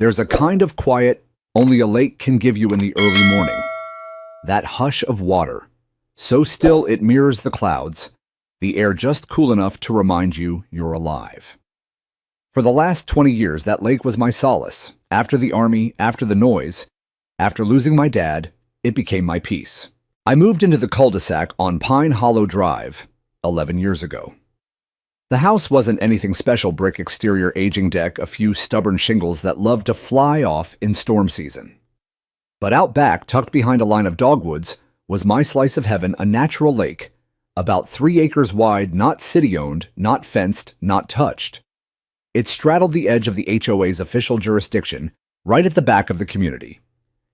There's a kind of quiet only a lake can give you in the early morning. That hush of water, so still it mirrors the clouds, the air just cool enough to remind you you're alive. For the last 20 years, that lake was my solace. After the army, after the noise, after losing my dad, it became my peace. I moved into the cul-de-sac on Pine Hollow Drive 11 years ago. The house wasn't anything special: brick exterior, aging deck, a few stubborn shingles that loved to fly off in storm season. But out back, tucked behind a line of dogwoods, was my slice of heaven, a natural lake, about 3 acres wide, not city-owned, not fenced, not touched. It straddled the edge of the HOA's official jurisdiction, right at the back of the community.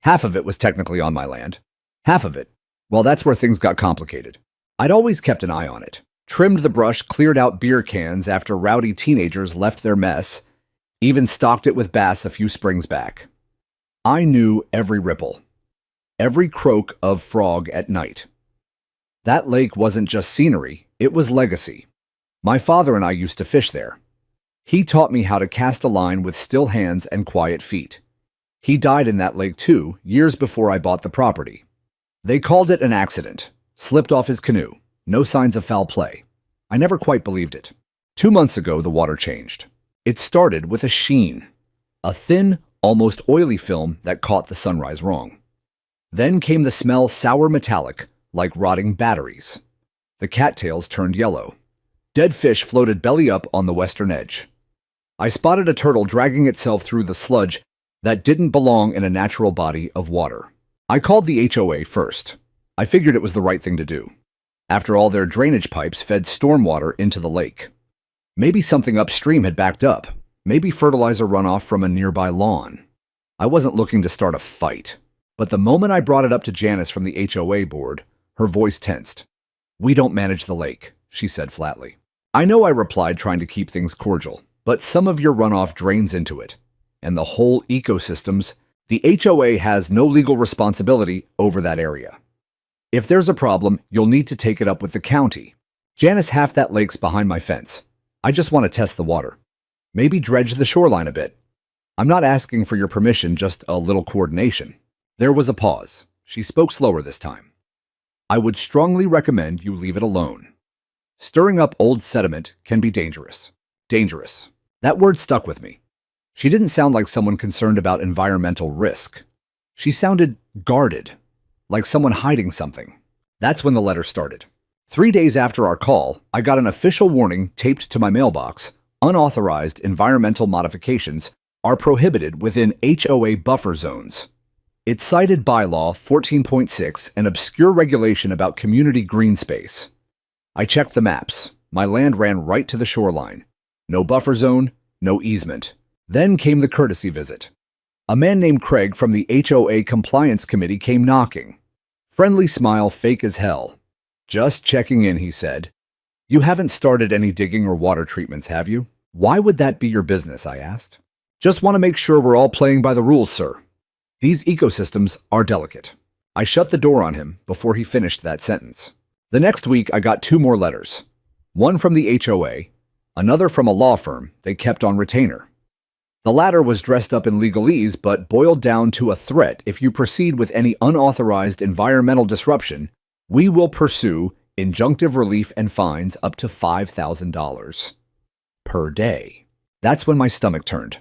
Half of it was technically on my land. Half of it, well, that's where things got complicated. I'd always kept an eye on it. Trimmed the brush, cleared out beer cans after rowdy teenagers left their mess, even stocked it with bass a few springs back. I knew every ripple, every croak of frog at night. That lake wasn't just scenery, it was legacy. My father and I used to fish there. He taught me how to cast a line with still hands and quiet feet. He died in that lake too, years before I bought the property. They called it an accident. Slipped off his canoe. No signs of foul play. I never quite believed it. 2 months ago, the water changed. It started with a sheen, a thin, almost oily film that caught the sunrise wrong. Then came the smell, sour metallic, like rotting batteries. The cattails turned yellow. Dead fish floated belly up on the western edge. I spotted a turtle dragging itself through the sludge that didn't belong in a natural body of water. I called the HOA first. I figured it was the right thing to do. After all, their drainage pipes fed stormwater into the lake. Maybe something upstream had backed up. Maybe fertilizer runoff from a nearby lawn. I wasn't looking to start a fight. But the moment I brought it up to Janice from the HOA board, her voice tensed. "We don't manage the lake," she said flatly. "I know," I replied, trying to keep things cordial, "but some of your runoff drains into it. And the whole ecosystems, the HOA has no legal responsibility over that area. If there's a problem, you'll need to take it up with the county. Janice, half that lake's behind my fence. I just want to test the water. Maybe dredge the shoreline a bit. I'm not asking for your permission, just a little coordination." There was a pause. She spoke slower this time. "I would strongly recommend you leave it alone. Stirring up old sediment can be dangerous." Dangerous. That word stuck with me. She didn't sound like someone concerned about environmental risk. She sounded guarded. Like someone hiding something. That's when the letter started. 3 days after our call, I got an official warning taped to my mailbox. Unauthorized environmental modifications are prohibited within HOA buffer zones. It cited bylaw 14.6, an obscure regulation about community green space. I checked the maps. My land ran right to the shoreline. No buffer zone, no easement. Then came the courtesy visit. A man named Craig from the HOA Compliance Committee came knocking. Friendly smile, fake as hell. "Just checking in," he said. "You haven't started any digging or water treatments, have you?" "Why would that be your business?" I asked. "Just want to make sure we're all playing by the rules, sir. These ecosystems are delicate." I shut the door on him before he finished that sentence. The next week, I got 2 more letters. One from the HOA, another from a law firm they kept on retainer. The latter was dressed up in legalese, but boiled down to a threat: if you proceed with any unauthorized environmental disruption, we will pursue injunctive relief and fines up to $5,000 per day. That's when my stomach turned.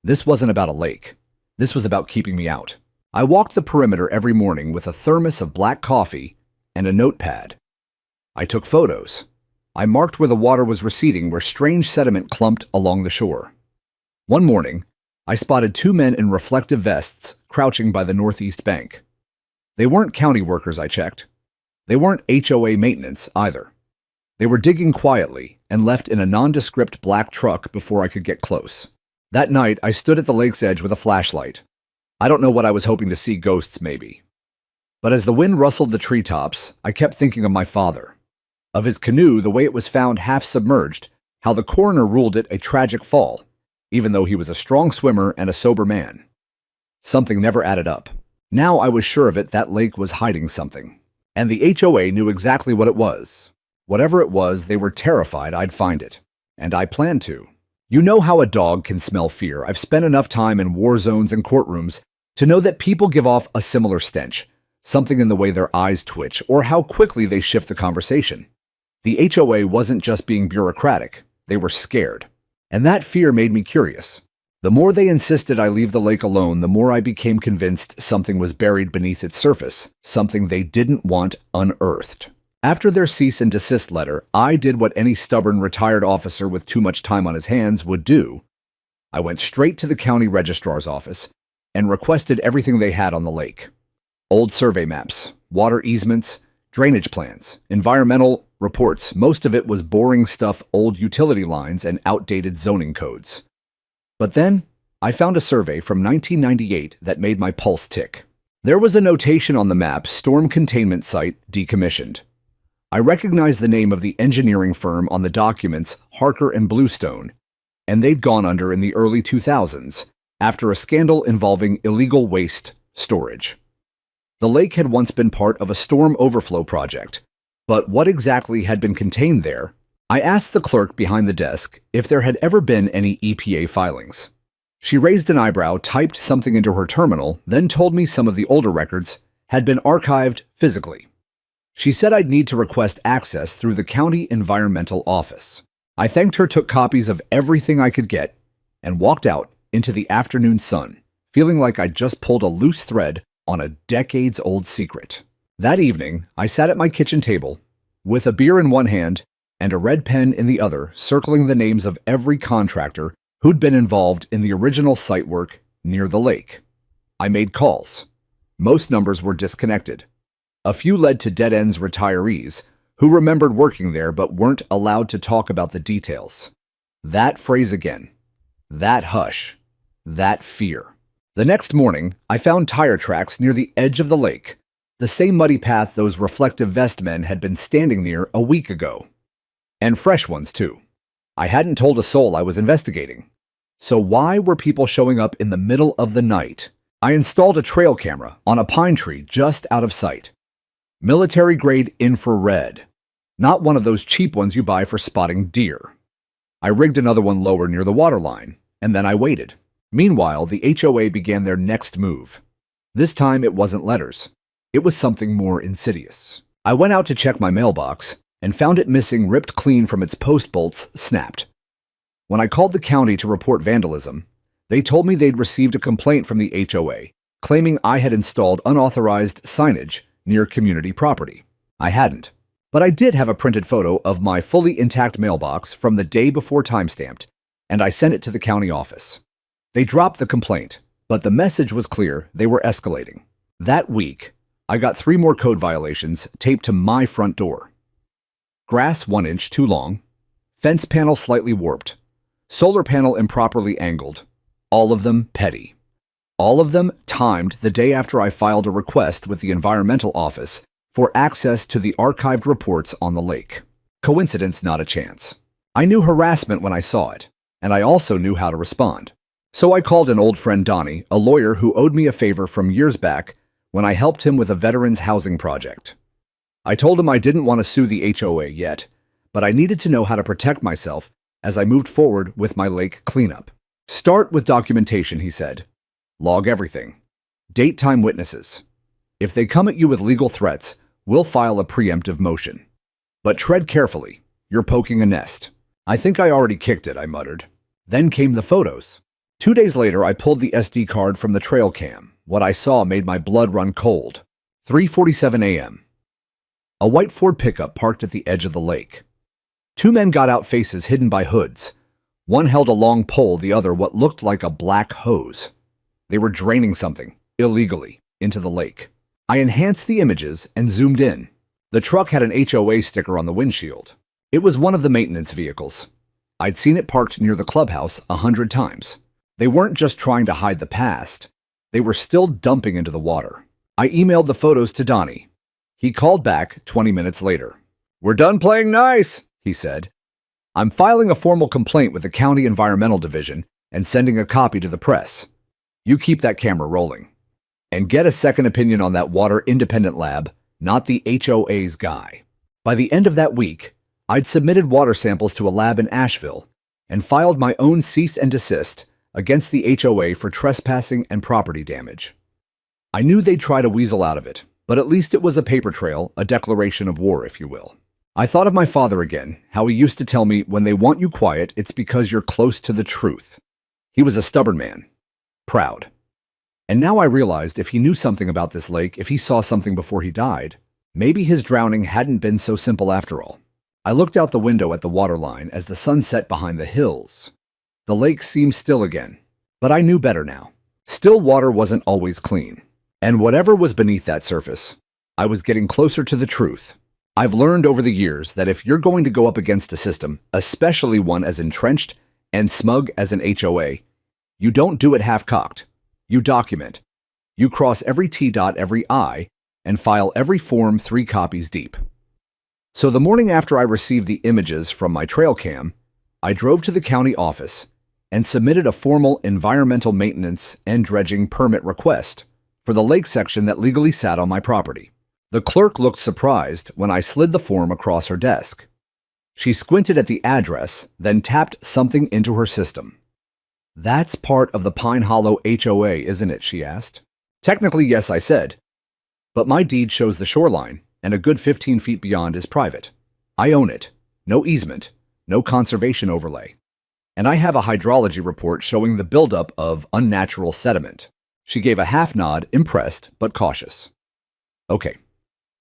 This wasn't about a lake. This was about keeping me out. I walked the perimeter every morning with a thermos of black coffee and a notepad. I took photos. I marked where the water was receding, where strange sediment clumped along the shore. One morning, I spotted 2 men in reflective vests crouching by the northeast bank. They weren't county workers, I checked. They weren't HOA maintenance either. They were digging quietly and left in a nondescript black truck before I could get close. That night, I stood at the lake's edge with a flashlight. I don't know what I was hoping to see, ghosts maybe. But as the wind rustled the treetops, I kept thinking of my father. Of his canoe, the way it was found half submerged, how the coroner ruled it a tragic fall, even though he was a strong swimmer and a sober man. Something never added up. Now I was sure of it, that lake was hiding something. And the HOA knew exactly what it was. Whatever it was, they were terrified I'd find it. And I planned to. You know how a dog can smell fear. I've spent enough time in war zones and courtrooms to know that people give off a similar stench, something in the way their eyes twitch or how quickly they shift the conversation. The HOA wasn't just being bureaucratic, they were scared. And that fear made me curious. The more they insisted I leave the lake alone, the more I became convinced something was buried beneath its surface, something they didn't want unearthed. After their cease and desist letter, I did what any stubborn retired officer with too much time on his hands would do. I went straight to the county registrar's office and requested everything they had on the lake. Old survey maps, water easements, drainage plans, environmental reports. Most of it was boring stuff, old utility lines, and outdated zoning codes. But then, I found a survey from 1998 that made my pulse tick. There was a notation on the map, storm containment site decommissioned. I recognized the name of the engineering firm on the documents, Harker and Bluestone, and they'd gone under in the early 2000s after a scandal involving illegal waste storage. The lake had once been part of a storm overflow project, but what exactly had been contained there? I asked the clerk behind the desk if there had ever been any EPA filings. She raised an eyebrow, typed something into her terminal, then told me some of the older records had been archived physically. She said I'd need to request access through the county environmental office. I thanked her, took copies of everything I could get, and walked out into the afternoon sun, feeling like I'd just pulled a loose thread on a decades-old secret. That evening, I sat at my kitchen table with a beer in one hand and a red pen in the other, circling the names of every contractor who'd been involved in the original site work near the lake. I made calls. Most numbers were disconnected. A few led to dead-ends retirees who remembered working there but weren't allowed to talk about the details. That phrase again. That hush. That fear. The next morning, I found tire tracks near the edge of the lake, the same muddy path those reflective vest men had been standing near a week ago. And fresh ones, too. I hadn't told a soul I was investigating. So why were people showing up in the middle of the night? I installed a trail camera on a pine tree just out of sight. Military-grade infrared. Not one of those cheap ones you buy for spotting deer. I rigged another one lower near the water line, and then I waited. Meanwhile, the HOA began their next move. This time it wasn't letters. It was something more insidious. I went out to check my mailbox and found it missing, ripped clean from its post bolts, snapped. When I called the county to report vandalism, they told me they'd received a complaint from the HOA claiming I had installed unauthorized signage near community property. I hadn't, but I did have a printed photo of my fully intact mailbox from the day before timestamped, and I sent it to the county office. They dropped the complaint, but the message was clear: they were escalating. That week, I got 3 more code violations taped to my front door. Grass 1 inch too long, fence panel slightly warped, solar panel improperly angled, all of them petty. All of them timed the day after I filed a request with the environmental office for access to the archived reports on the lake. Coincidence? Not a chance. I knew harassment when I saw it, and I also knew how to respond. So I called an old friend, Donnie, a lawyer who owed me a favor from years back when I helped him with a veterans housing project. I told him I didn't want to sue the HOA yet, but I needed to know how to protect myself as I moved forward with my lake cleanup. Start with documentation, he said. Log everything. Date, time, witnesses. If they come at you with legal threats, we'll file a preemptive motion. But tread carefully. You're poking a nest. I think I already kicked it, I muttered. Then came the photos. 2 days later, I pulled the SD card from the trail cam. What I saw made my blood run cold. 3:47 a.m. A white Ford pickup parked at the edge of the lake. 2 men got out, faces hidden by hoods. One held a long pole, the other what looked like a black hose. They were draining something, illegally, into the lake. I enhanced the images and zoomed in. The truck had an HOA sticker on the windshield. It was one of the maintenance vehicles. I'd seen it parked near the clubhouse 100 times. They weren't just trying to hide the past. They were still dumping into the water. I emailed the photos to Donnie. He called back 20 minutes later. "We're done playing nice," he said. "I'm filing a formal complaint with the County Environmental Division and sending a copy to the press. You keep that camera rolling. And get a second opinion on that water independent lab, not the HOA's guy." By the end of that week, I'd submitted water samples to a lab in Asheville and filed my own cease and desist against the HOA for trespassing and property damage. I knew they'd try to weasel out of it, but at least it was a paper trail, a declaration of war, if you will. I thought of my father again, how he used to tell me, when they want you quiet, it's because you're close to the truth. He was a stubborn man, proud. And now I realized if he knew something about this lake, if he saw something before he died, maybe his drowning hadn't been so simple after all. I looked out the window at the waterline as the sun set behind the hills. The lake seemed still again, but I knew better now. Still water wasn't always clean. And whatever was beneath that surface, I was getting closer to the truth. I've learned over the years that if you're going to go up against a system, especially one as entrenched and smug as an HOA, you don't do it half-cocked. You document. You cross every T dot every I and file every form 3 copies deep. So the morning after I received the images from my trail cam, I drove to the county office and submitted a formal environmental maintenance and dredging permit request for the lake section that legally sat on my property. The clerk looked surprised when I slid the form across her desk. She squinted at the address, then tapped something into her system. "That's part of the Pine Hollow HOA, isn't it?" she asked. "Technically, yes," I said. "But my deed shows the shoreline, and a good 15 feet beyond is private. I own it. No easement, no conservation overlay. And I have a hydrology report showing the buildup of unnatural sediment." She gave a half nod, impressed but cautious. "Okay.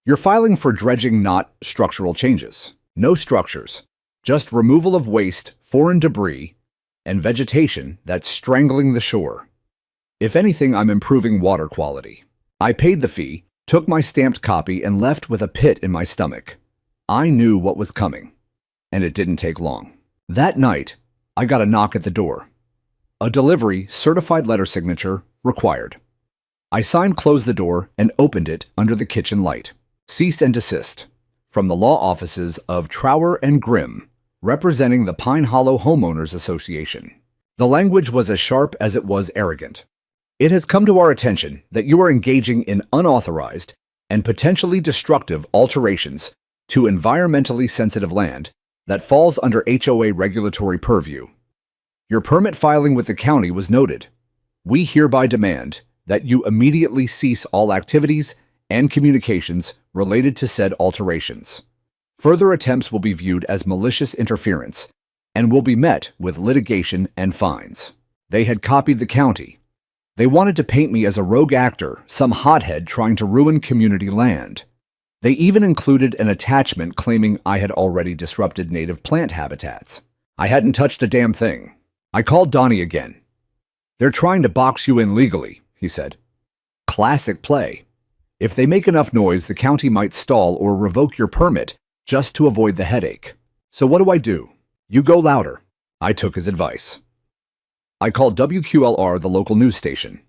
You're filing for dredging, not structural changes. No structures, just removal of waste, foreign debris, and vegetation that's strangling the shore. If anything, I'm improving water quality." I paid the fee, took my stamped copy, and left with a pit in my stomach. I knew what was coming, and it didn't take long. That night, I got a knock at the door. A delivery, certified letter signature, required. I signed, closed the door, and opened it under the kitchen light. Cease and desist. From the law offices of Trower and Grimm, representing the Pine Hollow Homeowners Association. The language was as sharp as it was arrogant. "It has come to our attention that you are engaging in unauthorized and potentially destructive alterations to environmentally sensitive land that falls under HOA regulatory purview. Your permit filing with the county was noted. We hereby demand that you immediately cease all activities and communications related to said alterations. Further attempts will be viewed as malicious interference and will be met with litigation and fines." They had copied the county. They wanted to paint me as a rogue actor, some hothead trying to ruin community land. They even included an attachment claiming I had already disrupted native plant habitats. I hadn't touched a damn thing. I called Donnie again. "They're trying to box you in legally," he said. "Classic play. If they make enough noise, the county might stall or revoke your permit just to avoid the headache. So what do I do? You go louder." I took his advice. I called WQLR, the local news station.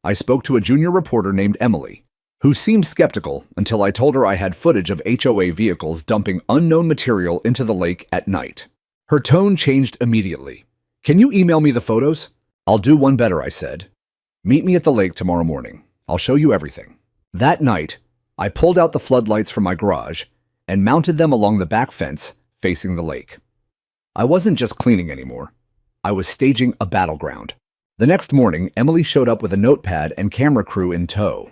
I spoke to a junior reporter named Emily, who seemed skeptical until I told her I had footage of HOA vehicles dumping unknown material into the lake at night. Her tone changed immediately. "Can you email me the photos?" "I'll do one better," I said. "Meet me at the lake tomorrow morning. I'll show you everything." That night, I pulled out the floodlights from my garage and mounted them along the back fence facing the lake. I wasn't just cleaning anymore. I was staging a battleground. The next morning, Emily showed up with a notepad and camera crew in tow.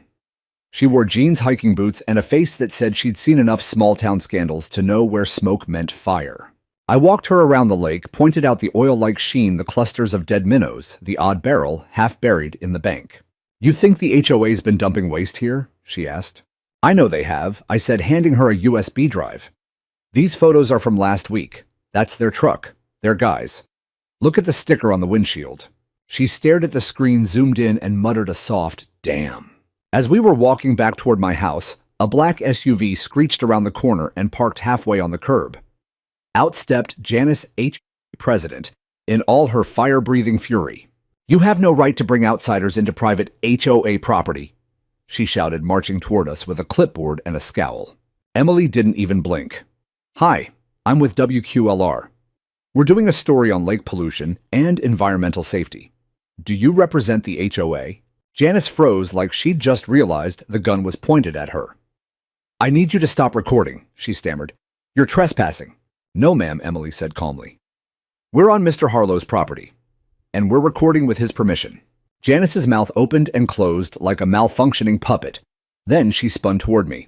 She wore jeans, hiking boots, and a face that said she'd seen enough small-town scandals to know where smoke meant fire. I walked her around the lake, pointed out the oil-like sheen, the clusters of dead minnows, the odd barrel half buried in the bank. "You think the HOA's been dumping waste here?" she asked. "I know they have," I said, handing her a USB drive. "These photos are from last week. That's their truck, their guys. Look at the sticker on the windshield." She stared at the screen, zoomed in, and muttered a soft, "Damn." As we were walking back toward my house, a black SUV screeched around the corner and parked halfway on the curb. Out stepped Janice H., president, in all her fire-breathing fury. "You have no right to bring outsiders into private HOA property," she shouted, marching toward us with a clipboard and a scowl. Emily didn't even blink. "Hi, I'm with WQLR. We're doing a story on lake pollution and environmental safety. Do you represent the HOA?" Janice froze like she'd just realized the gun was pointed at her. "I need you to stop recording," she stammered. "You're trespassing." "No, ma'am," Emily said calmly. We're on Mr. Harlow's property, and we're recording with his permission. Janice's mouth opened and closed like a malfunctioning puppet. Then she spun toward me.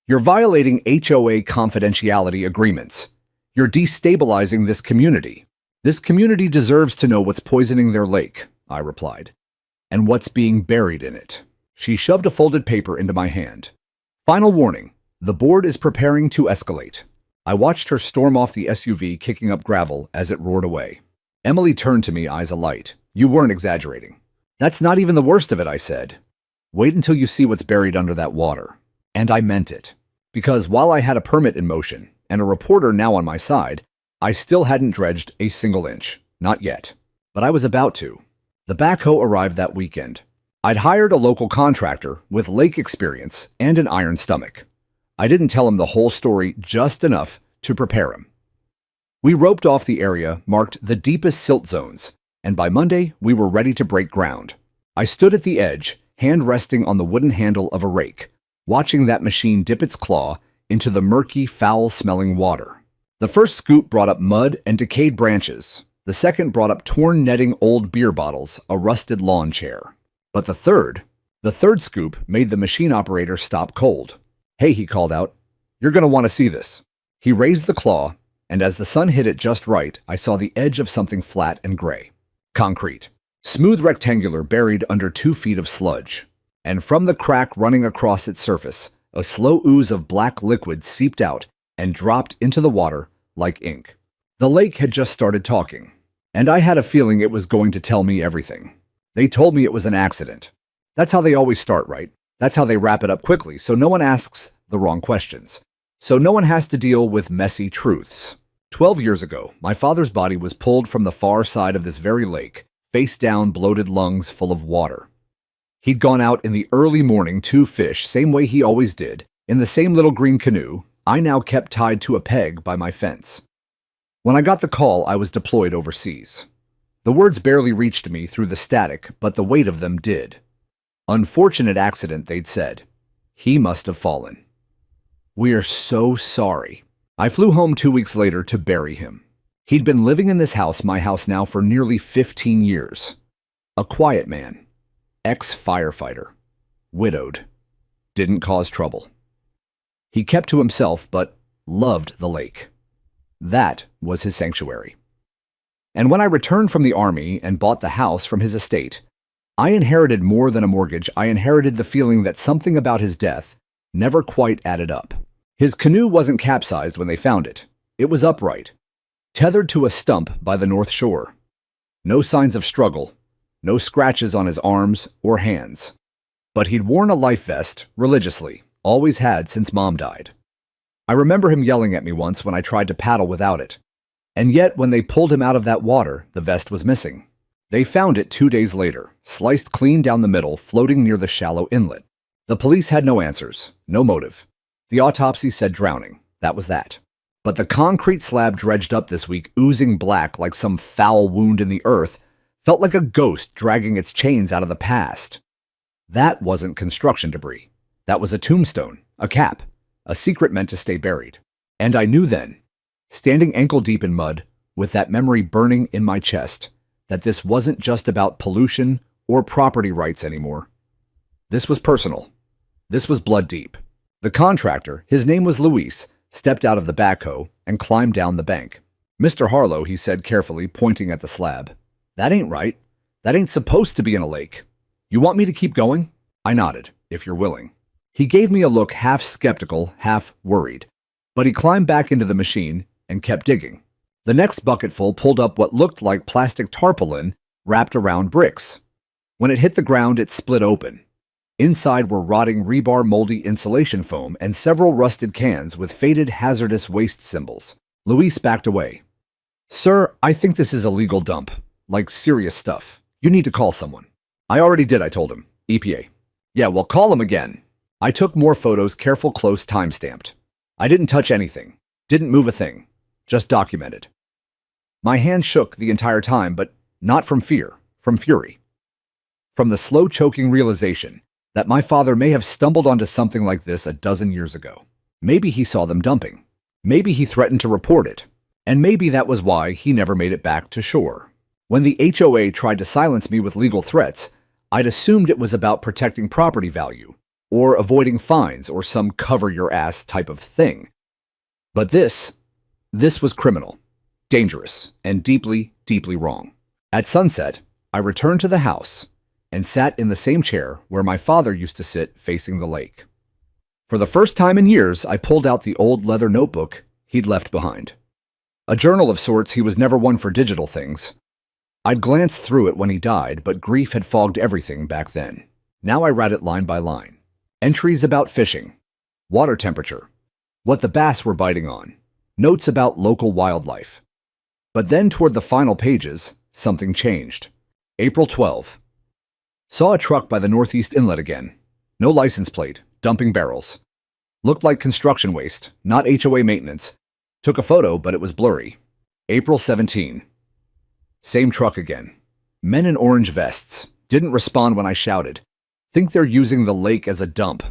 You're violating HOA confidentiality agreements. You're destabilizing this community. This community deserves to know what's poisoning their lake, I replied, and what's being buried in it. She shoved a folded paper into my hand. Final warning, the board is preparing to escalate. I watched her storm off the SUV, kicking up gravel as it roared away. Emily turned to me, eyes alight. You weren't exaggerating. That's not even the worst of it, I said. Wait until you see what's buried under that water. And I meant it. Because while I had a permit in motion and a reporter now on my side, I still hadn't dredged a single inch. Not yet. But I was about to. The backhoe arrived that weekend. I'd hired a local contractor with lake experience and an iron stomach. I didn't tell him the whole story, just enough to prepare him. We roped off the area marked the deepest silt zones, and by Monday, we were ready to break ground. I stood at the edge, hand resting on the wooden handle of a rake, watching that machine dip its claw into the murky, foul-smelling water. The first scoop brought up mud and decayed branches. The second brought up torn netting, old beer bottles, a rusted lawn chair. But the third scoop made the machine operator stop cold. Hey, he called out, you're going to want to see this. He raised the claw, and as the sun hit it just right, I saw the edge of something flat and gray. Concrete. Smooth rectangular, buried under 2 feet of sludge. And from the crack running across its surface, a slow ooze of black liquid seeped out and dropped into the water like ink. The lake had just started talking, and I had a feeling it was going to tell me everything. They told me it was an accident. That's how they always start, right? That's how they wrap it up quickly, so no one asks the wrong questions. So no one has to deal with messy truths. 12 years ago, my father's body was pulled from the far side of this very lake, face down, bloated lungs full of water. He'd gone out in the early morning to fish, same way he always did, in the same little green canoe I now kept tied to a peg by my fence. When I got the call, I was deployed overseas. The words barely reached me through the static, but the weight of them did. Unfortunate accident, they'd said. He must have fallen. We are so sorry. I flew home 2 weeks later to bury him. He'd been living in this house, my house now, for nearly 15 years. A quiet man. Ex-firefighter. Widowed. Didn't cause trouble. He kept to himself, but loved the lake. That was his sanctuary. And when I returned from the army and bought the house from his estate, I inherited more than a mortgage. I inherited the feeling that something about his death never quite added up. His canoe wasn't capsized when they found it. It was upright, tethered to a stump by the North Shore. No signs of struggle, no scratches on his arms or hands. But he'd worn a life vest religiously, always had since Mom died. I remember him yelling at me once when I tried to paddle without it. And yet, when they pulled him out of that water, the vest was missing. They found it 2 days later, sliced clean down the middle, floating near the shallow inlet. The police had no answers, no motive. The autopsy said drowning. That was that. But the concrete slab dredged up this week, oozing black like some foul wound in the earth, felt like a ghost dragging its chains out of the past. That wasn't construction debris. That was a tombstone, a cap, a secret meant to stay buried. And I knew then, standing ankle-deep in mud, with that memory burning in my chest, that this wasn't just about pollution or property rights anymore. This was personal. This was blood deep. The contractor, his name was Luis, stepped out of the backhoe and climbed down the bank. Mr. Harlow, he said carefully, pointing at the slab. That ain't right. That ain't supposed to be in a lake. You want me to keep going? I nodded, if you're willing. He gave me a look half skeptical, half worried, but he climbed back into the machine and kept digging. The next bucketful pulled up what looked like plastic tarpaulin wrapped around bricks. When it hit the ground, it split open. Inside were rotting rebar, moldy insulation foam and several rusted cans with faded hazardous waste symbols. Luis backed away. Sir, I think this is a legal dump. Like serious stuff. You need to call someone. I already did, I told him. EPA. Yeah, well, call him again. I took more photos, careful, close, time-stamped. I didn't touch anything. Didn't move a thing. Just documented. My hand shook the entire time, but not from fear, from fury. From the slow, choking realization that my father may have stumbled onto something like this a dozen years ago. Maybe he saw them dumping. Maybe he threatened to report it. And maybe that was why he never made it back to shore. When the HOA tried to silence me with legal threats, I'd assumed it was about protecting property value, or avoiding fines, or some cover-your-ass type of thing. But this was criminal, dangerous, and deeply, deeply wrong. At sunset, I returned to the house and sat in the same chair where my father used to sit facing the lake. For the first time in years, I pulled out the old leather notebook he'd left behind. A journal of sorts. He was never one for digital things. I'd glanced through it when he died, but grief had fogged everything back then. Now I read it line by line. Entries about fishing, water temperature, what the bass were biting on, notes about local wildlife. But then toward the final pages, something changed. April 12. Saw a truck by the Northeast Inlet again. No license plate, dumping barrels. Looked like construction waste, not HOA maintenance. Took a photo, but it was blurry. April 17. Same truck again. Men in orange vests. Didn't respond when I shouted. Think they're using the lake as a dump.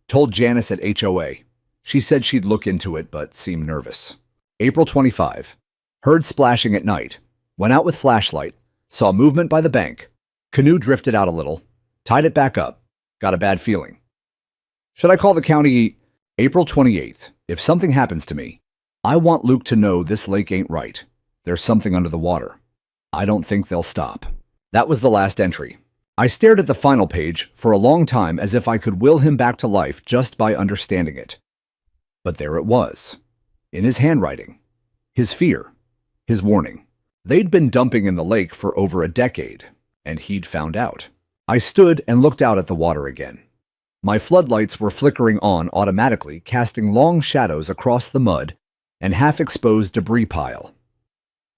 Told Janice at HOA. She said she'd look into it, but seemed nervous. April 25. Heard splashing at night. Went out with flashlight. Saw movement by the bank. Canoe drifted out a little. Tied it back up. Got a bad feeling. Should I call the county? April 28th. If something happens to me, I want Luke to know this lake ain't right. There's something under the water. I don't think they'll stop. That was the last entry. I stared at the final page for a long time as if I could will him back to life just by understanding it. But there it was. In his handwriting. His fear. His warning. They'd been dumping in the lake for over a decade, and he'd found out. I stood and looked out at the water again. My floodlights were flickering on automatically, casting long shadows across the mud and half-exposed debris pile.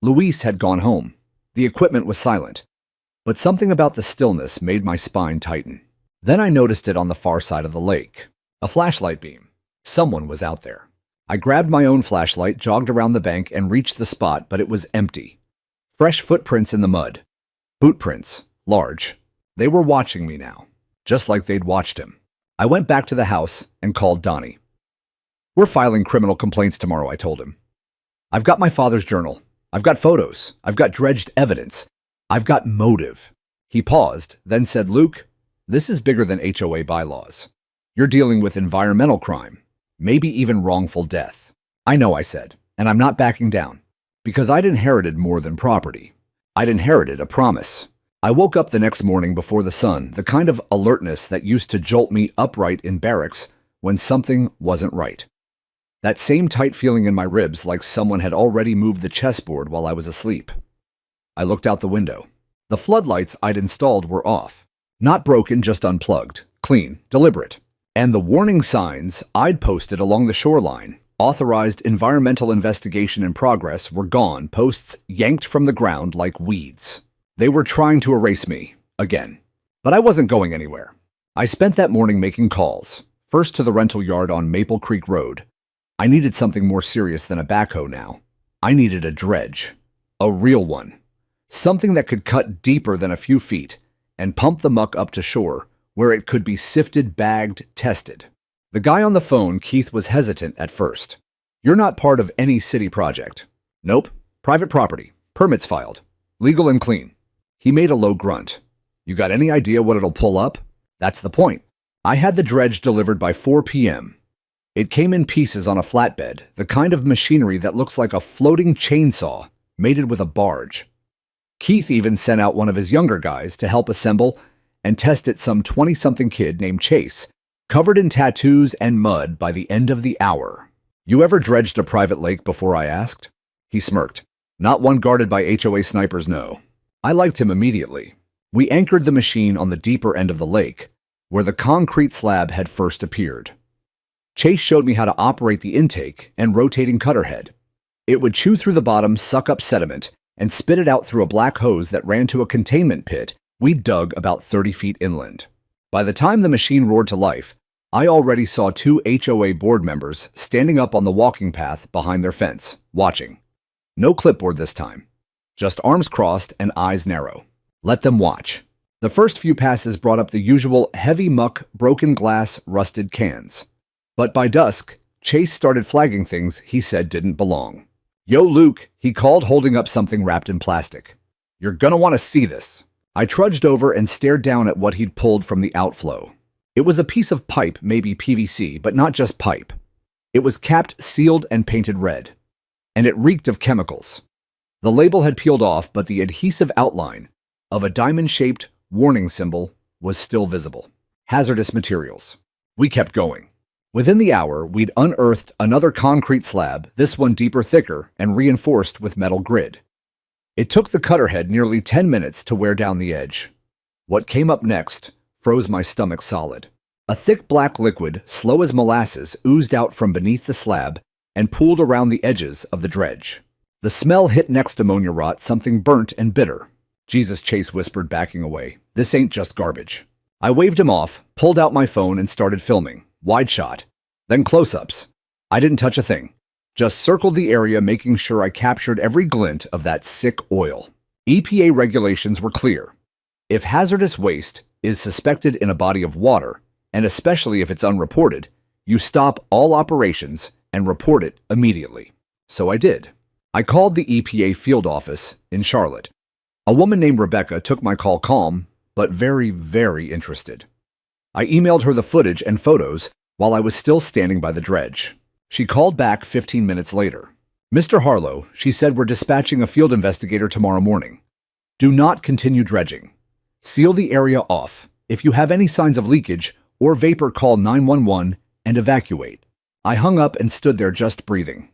Luis had gone home. The equipment was silent, but something about the stillness made my spine tighten. Then I noticed it on the far side of the lake. A flashlight beam. Someone was out there. I grabbed my own flashlight, jogged around the bank, and reached the spot, but it was empty. Fresh footprints in the mud. Boot prints. Large. They were watching me now, just like they'd watched him. I went back to the house and called Donnie. We're filing criminal complaints tomorrow, I told him. I've got my father's journal. I've got photos. I've got dredged evidence. I've got motive. He paused, then said, Luke, this is bigger than HOA bylaws. You're dealing with environmental crime, maybe even wrongful death. I know, I said, and I'm not backing down, because I'd inherited more than property. I'd inherited a promise. I woke up the next morning before the sun, the kind of alertness that used to jolt me upright in barracks when something wasn't right. That same tight feeling in my ribs, like someone had already moved the chessboard while I was asleep. I looked out the window. The floodlights I'd installed were off. Not broken, just unplugged. Clean, deliberate. And the warning signs I'd posted along the shoreline, authorized environmental investigation in progress, were gone, posts yanked from the ground like weeds. They were trying to erase me, again. But I wasn't going anywhere. I spent that morning making calls, first to the rental yard on Maple Creek Road. I needed something more serious than a backhoe now. I needed a dredge. A real one. Something that could cut deeper than a few feet and pump the muck up to shore, where it could be sifted, bagged, tested. The guy on the phone, Keith, was hesitant at first. You're not part of any city project. Nope. Private property. Permits filed. Legal and clean. He made a low grunt. You got any idea what it'll pull up? That's the point. I had the dredge delivered by 4 p.m. It came in pieces on a flatbed, the kind of machinery that looks like a floating chainsaw mated with a barge. Keith even sent out one of his younger guys to help assemble and test it, some 20-something kid named Chase, covered in tattoos and mud by the end of the hour. You ever dredged a private lake before, I asked? He smirked. Not one guarded by HOA snipers, no. I liked him immediately. We anchored the machine on the deeper end of the lake, where the concrete slab had first appeared. Chase showed me how to operate the intake and rotating cutter head. It would chew through the bottom, suck up sediment, and spit it out through a black hose that ran to a containment pit we'd dug about 30 feet inland. By the time the machine roared to life, I already saw 2 HOA board members standing up on the walking path behind their fence, watching. No clipboard this time. Just arms crossed and eyes narrow. Let them watch. The first few passes brought up the usual heavy muck, broken glass, rusted cans. But by dusk, Chase started flagging things he said didn't belong. "Yo, Luke," he called, holding up something wrapped in plastic. "You're gonna want to see this." I trudged over and stared down at what he'd pulled from the outflow. It was a piece of pipe, maybe PVC, but not just pipe. It was capped, sealed, and painted red. And it reeked of chemicals. The label had peeled off, but the adhesive outline of a diamond-shaped warning symbol was still visible. Hazardous materials. We kept going. Within the hour, we'd unearthed another concrete slab, this one deeper, thicker, and reinforced with metal grid. It took the cutterhead nearly 10 minutes to wear down the edge. What came up next froze my stomach solid. A thick black liquid, slow as molasses, oozed out from beneath the slab and pooled around the edges of the dredge. The smell hit next ammonia rot, something burnt and bitter. "Jesus," Chase whispered, backing away. "This ain't just garbage." I waved him off, pulled out my phone, and started filming. Wide shot, then close-ups. I didn't touch a thing. Just circled the area, making sure I captured every glint of that sick oil. EPA regulations were clear. If hazardous waste is suspected in a body of water, and especially if it's unreported, you stop all operations and report it immediately. So I did. I called the EPA field office in Charlotte. A woman named Rebecca took my call calm, but very, very interested. I emailed her the footage and photos while I was still standing by the dredge. She called back 15 minutes later. "Mr. Harlow," she said, "we're dispatching a field investigator tomorrow morning. Do not continue dredging. Seal the area off. If you have any signs of leakage or vapor, call 911 and evacuate." I hung up and stood there just breathing.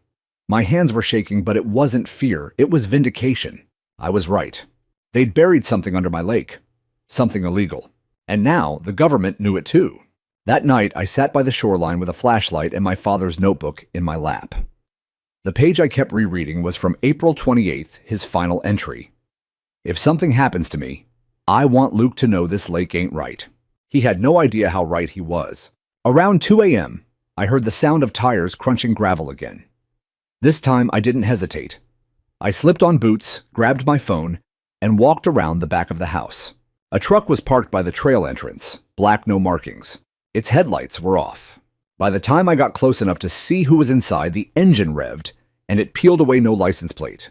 My hands were shaking, but it wasn't fear, it was vindication. I was right. They'd buried something under my lake. Something illegal. And now the government knew it too. That night, I sat by the shoreline with a flashlight and my father's notebook in my lap. The page I kept rereading was from April 28th, his final entry. "If something happens to me, I want Luke to know this lake ain't right." He had no idea how right he was. Around 2 a.m., I heard the sound of tires crunching gravel again. This time, I didn't hesitate. I slipped on boots, grabbed my phone, and walked around the back of the house. A truck was parked by the trail entrance, black, no markings. Its headlights were off. By the time I got close enough to see who was inside, the engine revved, and it peeled away, no license plate.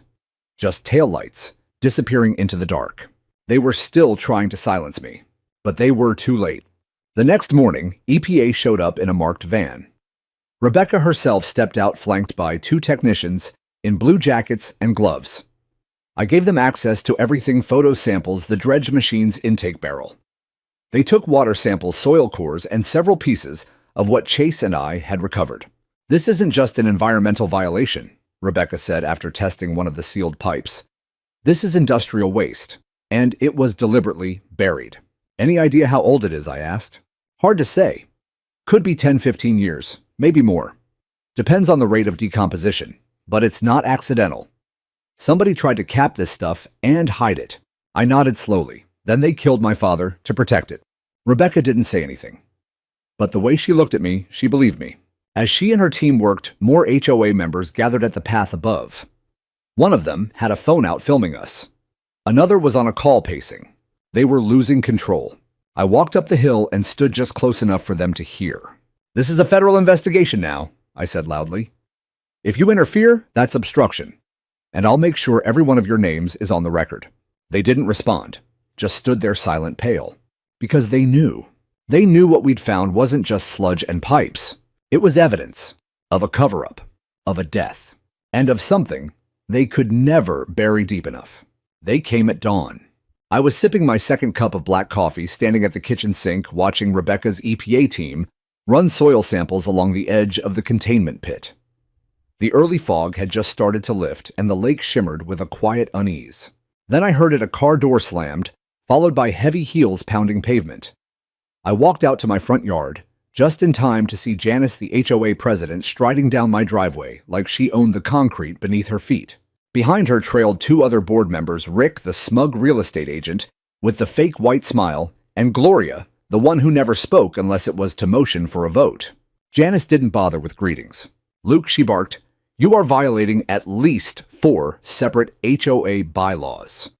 Just taillights, disappearing into the dark. They were still trying to silence me, but they were too late. The next morning, EPA showed up in a marked van. Rebecca herself stepped out, flanked by 2 technicians in blue jackets and gloves. I gave them access to everything: photo samples, the dredge machine's intake barrel. They took water samples, soil cores, and several pieces of what Chase and I had recovered. "This isn't just an environmental violation," Rebecca said after testing one of the sealed pipes. "This is industrial waste, and it was deliberately buried." "Any idea how old it is?" I asked. "Hard to say. Could be 10-15 years, maybe more. Depends on the rate of decomposition, but it's not accidental. Somebody tried to cap this stuff and hide it." I nodded slowly. "Then they killed my father to protect it." Rebecca didn't say anything. But the way she looked at me, she believed me. As she and her team worked, more HOA members gathered at the path above. One of them had a phone out filming us. Another was on a call, pacing. They were losing control. I walked up the hill and stood just close enough for them to hear. "This is a federal investigation now," I said loudly. "If you interfere, that's obstruction. And I'll make sure every one of your names is on the record." They didn't respond. Just stood there silent, pale. Because they knew. They knew what we'd found wasn't just sludge and pipes. It was evidence of a cover-up, of a death, and of something they could never bury deep enough. They came at dawn. I was sipping my second cup of black coffee, standing at the kitchen sink, watching Rebecca's EPA team run soil samples along the edge of the containment pit. The early fog had just started to lift, and the lake shimmered with a quiet unease. Then I heard a car door slammed, followed by heavy heels pounding pavement. I walked out to my front yard, just in time to see Janice, the HOA president, striding down my driveway like she owned the concrete beneath her feet. Behind her trailed 2 other board members, Rick, the smug real estate agent, with the fake white smile, and Gloria, the one who never spoke unless it was to motion for a vote. Janice didn't bother with greetings. "Luke," she barked, "you are violating at least 4 separate HOA bylaws.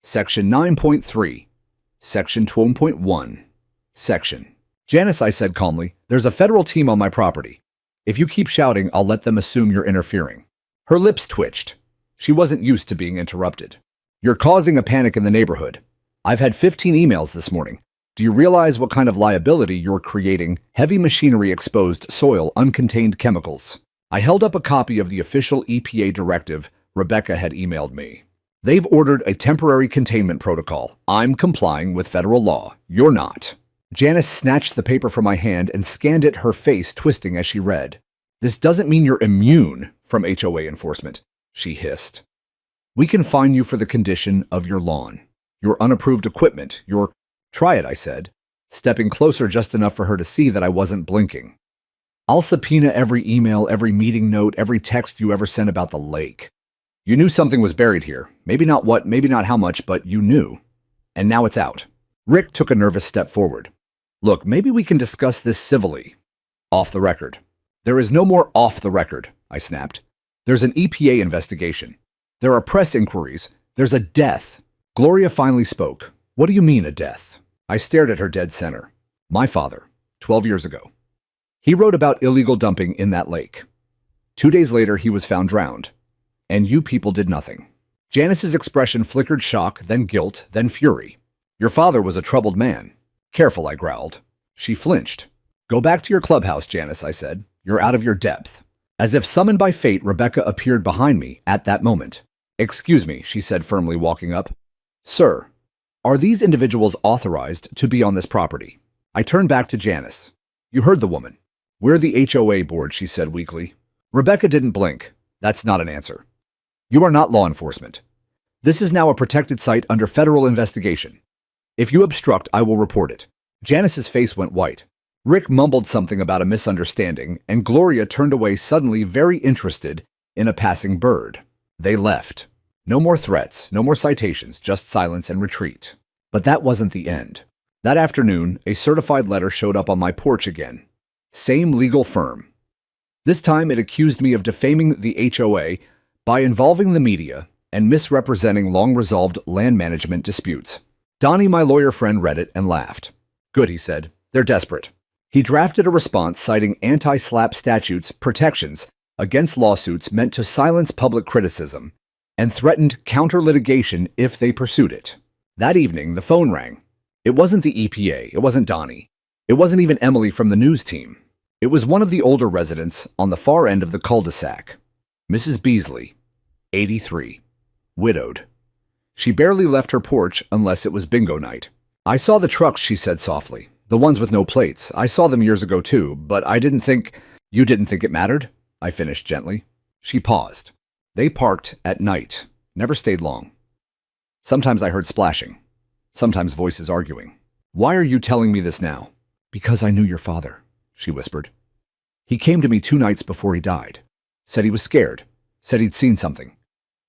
Section 9.3, Section 12.1, Section." "Janice," I said calmly, "there's a federal team on my property. If you keep shouting, I'll let them assume you're interfering." Her lips twitched. She wasn't used to being interrupted. You're causing a panic in the neighborhood. I've had 15 emails this morning. Do you realize what kind of liability you're creating? Heavy machinery, exposed soil, uncontained chemicals. I held up a copy of the official EPA directive Rebecca had emailed me. They've ordered a temporary containment protocol. I'm complying with federal law. You're not. Janice snatched the paper from my hand and scanned it, her face twisting as she read. This doesn't mean you're immune from HOA enforcement, she hissed. We can fine you for the condition of your lawn, your unapproved equipment, your... Try it, I said, stepping closer just enough for her to see that I wasn't blinking. I'll subpoena every email, every meeting note, every text you ever sent about the lake. You knew something was buried here. Maybe not what, maybe not how much, but you knew. And now it's out. Rick took a nervous step forward. Look, maybe we can discuss this civilly. Off the record. There is no more off the record, I snapped. There's an EPA investigation. There are press inquiries. There's a death. Gloria finally spoke. What do you mean, a death? I stared at her dead center. My father, 12 years ago. He wrote about illegal dumping in that lake. 2 days later, he was found drowned. And you people did nothing. Janice's expression flickered shock, then guilt, then fury. Your father was a troubled man. Careful, I growled. She flinched. Go back to your clubhouse, Janice, I said. You're out of your depth. As if summoned by fate, Rebecca appeared behind me at that moment. Excuse me, she said firmly, walking up. Sir, are these individuals authorized to be on this property? I turned back to Janice. You heard the woman. We're the HOA board, she said weakly. Rebecca didn't blink. That's not an answer. You are not law enforcement. This is now a protected site under federal investigation. If you obstruct, I will report it. Janice's face went white. Rick mumbled something about a misunderstanding, and Gloria turned away suddenly, very interested in a passing bird. They left. No more threats, no more citations, just silence and retreat. But that wasn't the end. That afternoon, a certified letter showed up on my porch again. Same legal firm. This time it accused me of defaming the HOA by involving the media and misrepresenting long-resolved land management disputes. Donnie, my lawyer friend, read it and laughed. Good, he said. They're desperate. He drafted a response citing anti-SLAPP statutes protections against lawsuits meant to silence public criticism and threatened counter-litigation if they pursued it. That evening, the phone rang. It wasn't the EPA. It wasn't Donnie. It wasn't even Emily from the news team. It was one of the older residents on the far end of the cul-de-sac. Mrs. Beasley, 83, widowed. She barely left her porch unless it was bingo night. I saw the trucks, she said softly. The ones with no plates. I saw them years ago too, but I didn't think... You didn't think it mattered? I finished gently. She paused. They parked at night. Never stayed long. Sometimes I heard splashing. Sometimes voices arguing. Why are you telling me this now? Because I knew your father, she whispered. He came to me 2 nights before he died. Said he was scared. Said he'd seen something.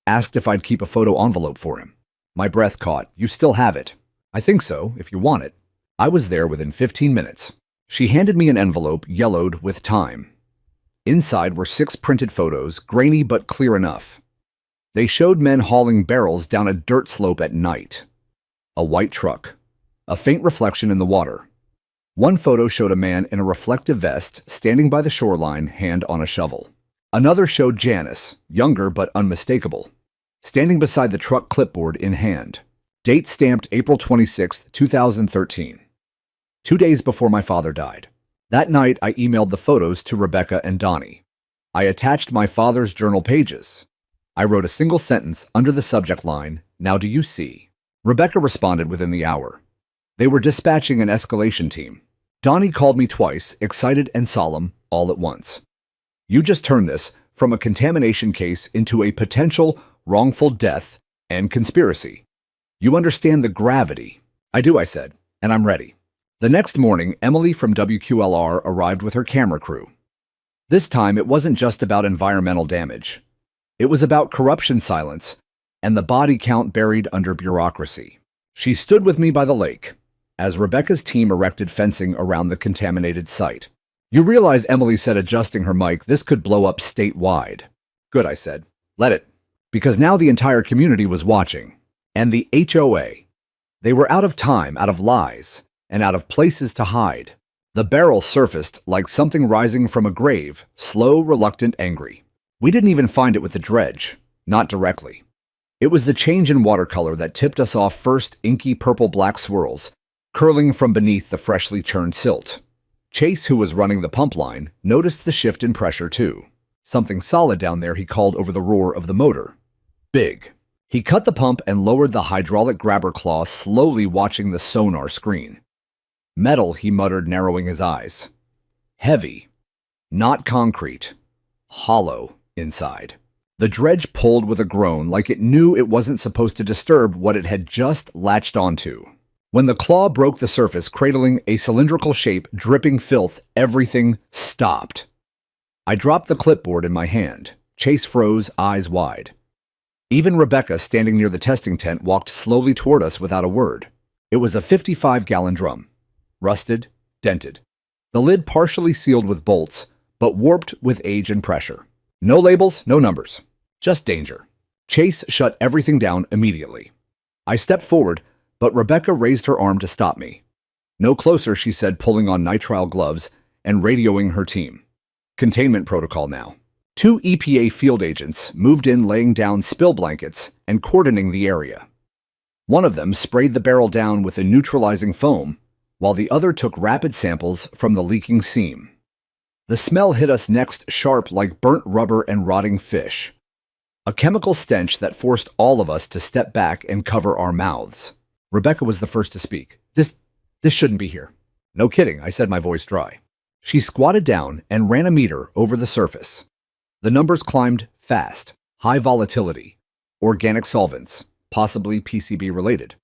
Asked if I'd keep a photo envelope for him. My breath caught. You still have it. I think so, if you want it. I was there within 15 minutes. She handed me an envelope yellowed with time. Inside were 6 printed photos, grainy but clear enough. They showed men hauling barrels down a dirt slope at night. A white truck. A faint reflection in the water. One photo showed a man in a reflective vest standing by the shoreline, hand on a shovel. Another showed Janice, younger but unmistakable, standing beside the truck, clipboard in hand. Date stamped April 26, 2013. 2 days before my father died. That night, I emailed the photos to Rebecca and Donnie. I attached my father's journal pages. I wrote a single sentence under the subject line, "Now do you see?" Rebecca responded within the hour. They were dispatching an escalation team. Donnie called me twice, excited and solemn, all at once. You just turned this from a contamination case into a potential wrongful death and conspiracy. You understand the gravity. I do, I said, and I'm ready. The next morning, Emily from WQLR arrived with her camera crew. This time, it wasn't just about environmental damage. It was about corruption silence and the body count buried under bureaucracy. She stood with me by the lake as Rebecca's team erected fencing around the contaminated site. You realize, Emily said, adjusting her mic, this could blow up statewide. Good, I said. Let it. Because now the entire community was watching. And the HOA. They were out of time, out of lies, and out of places to hide. The barrel surfaced like something rising from a grave, slow, reluctant, angry. We didn't even find it with the dredge, not directly. It was the change in water color that tipped us off first inky purple-black swirls, curling from beneath the freshly churned silt. Chase, who was running the pump line, noticed the shift in pressure too. Something solid down there, he called over the roar of the motor. Big. He cut the pump and lowered the hydraulic grabber claw, slowly watching the sonar screen. Metal, he muttered, narrowing his eyes. Heavy. Not concrete. Hollow inside. The dredge pulled with a groan, like it knew it wasn't supposed to disturb what it had just latched onto. When the claw broke the surface, cradling a cylindrical shape, dripping filth, everything stopped. I dropped the clipboard in my hand. Chase froze, eyes wide. Even Rebecca, standing near the testing tent, walked slowly toward us without a word. It was a 55-gallon drum. Rusted, dented. The lid partially sealed with bolts, but warped with age and pressure. No labels, no numbers. Just danger. Chase shut everything down immediately. I stepped forward, but Rebecca raised her arm to stop me. No closer, she said, pulling on nitrile gloves and radioing her team. Containment protocol now. 2 EPA field agents moved in, laying down spill blankets and cordoning the area. One of them sprayed the barrel down with a neutralizing foam, while the other took rapid samples from the leaking seam. The smell hit us next, sharp like burnt rubber and rotting fish. A chemical stench that forced all of us to step back and cover our mouths. Rebecca was the first to speak. This shouldn't be here. No kidding, I said, my voice dry. She squatted down and ran a meter over the surface. The numbers climbed fast. High volatility. Organic solvents, possibly PCB related.